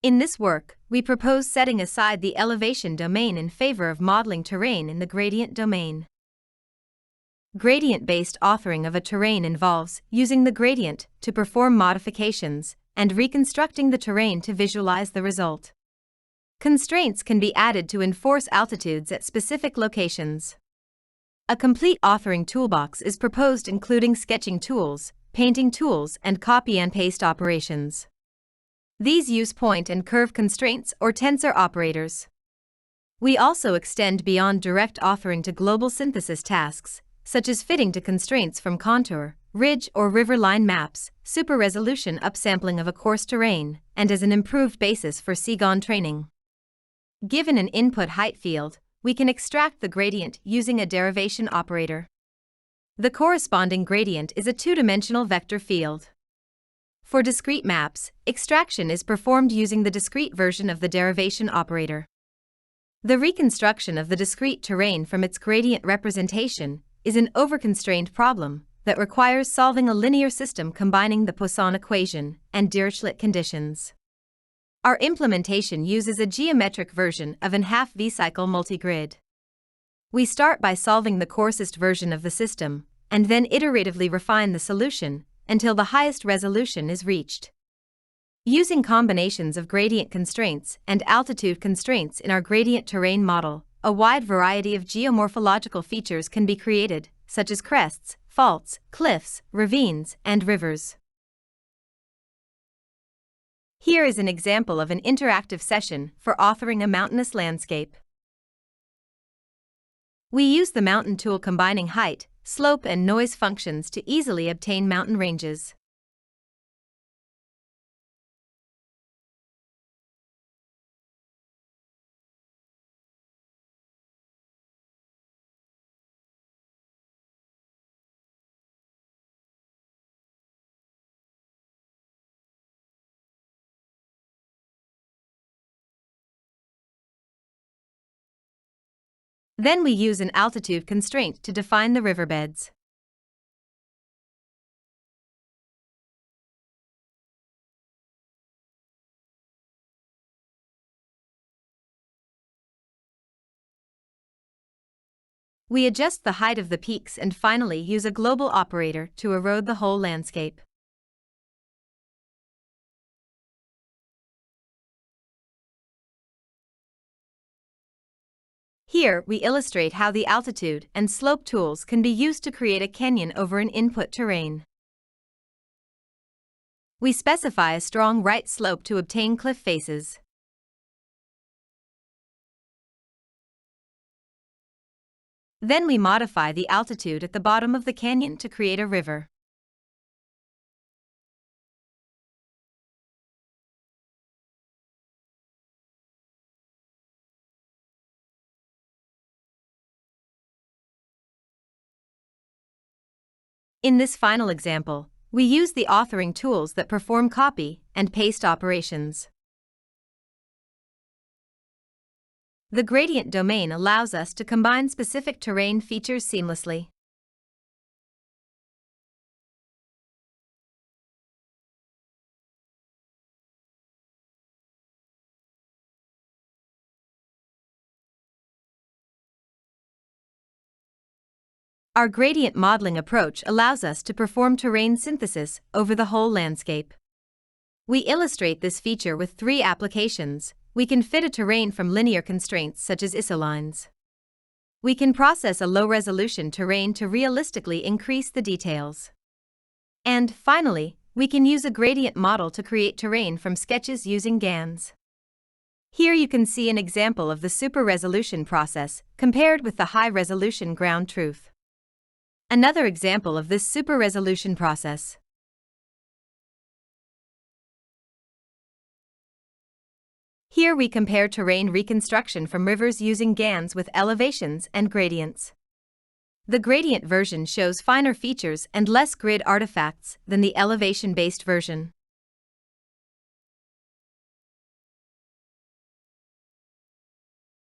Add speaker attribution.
Speaker 1: In this work, we propose setting aside the elevation domain in favor of modeling terrain in the gradient domain. Gradient-based authoring of a terrain involves using the gradient to perform modifications and reconstructing the terrain to visualize the result. Constraints can be added to enforce altitudes at specific locations. A complete authoring toolbox is proposed, including sketching tools, painting tools, and copy and paste operations. These use point and curve constraints or tensor operators. We also extend beyond direct authoring to global synthesis tasks, such as fitting to constraints from contour, ridge, or river line maps, super resolution upsampling of a coarse terrain, and as an improved basis for seagon training. Given an input height field, we can extract the gradient using a derivation operator. The corresponding gradient is a two-dimensional vector field. For discrete maps, extraction is performed using the discrete version of the derivation operator. The reconstruction of the discrete terrain from its gradient representation is an overconstrained problem that requires solving a linear system combining the Poisson equation and Dirichlet conditions. Our implementation uses a geometric version of an half V-cycle multigrid. We start by solving the coarsest version of the system, and then iteratively refine the solution until the highest resolution is reached. Using combinations of gradient constraints and altitude constraints in our gradient terrain model, a wide variety of geomorphological features can be created, such as crests, faults, cliffs, ravines, and rivers. Here is an example of an interactive session for authoring a mountainous landscape. We use the mountain tool combining height, slope, and noise functions to easily obtain mountain ranges. Then we use an altitude constraint to define the riverbeds. We adjust the height of the peaks and finally use a global operator to erode the whole landscape. Here, we illustrate how the altitude and slope tools can be used to create a canyon over an input terrain. We specify a strong right slope to obtain cliff faces. Then we modify the altitude at the bottom of the canyon to create a river. In this final example, we use the authoring tools that perform copy and paste operations. The gradient domain allows us to combine specific terrain features seamlessly. Our gradient modeling approach allows us to perform terrain synthesis over the whole landscape. We illustrate this feature with 3 applications. We can fit a terrain from linear constraints such as isolines. We can process a low-resolution terrain to realistically increase the details. And, finally, we can use a gradient model to create terrain from sketches using GANs. Here you can see an example of the super-resolution process compared with the high-resolution ground truth. Another example of this super-resolution process. Here we compare terrain reconstruction from rivers using GANs with elevations and gradients. The gradient version shows finer features and less grid artifacts than the elevation-based version.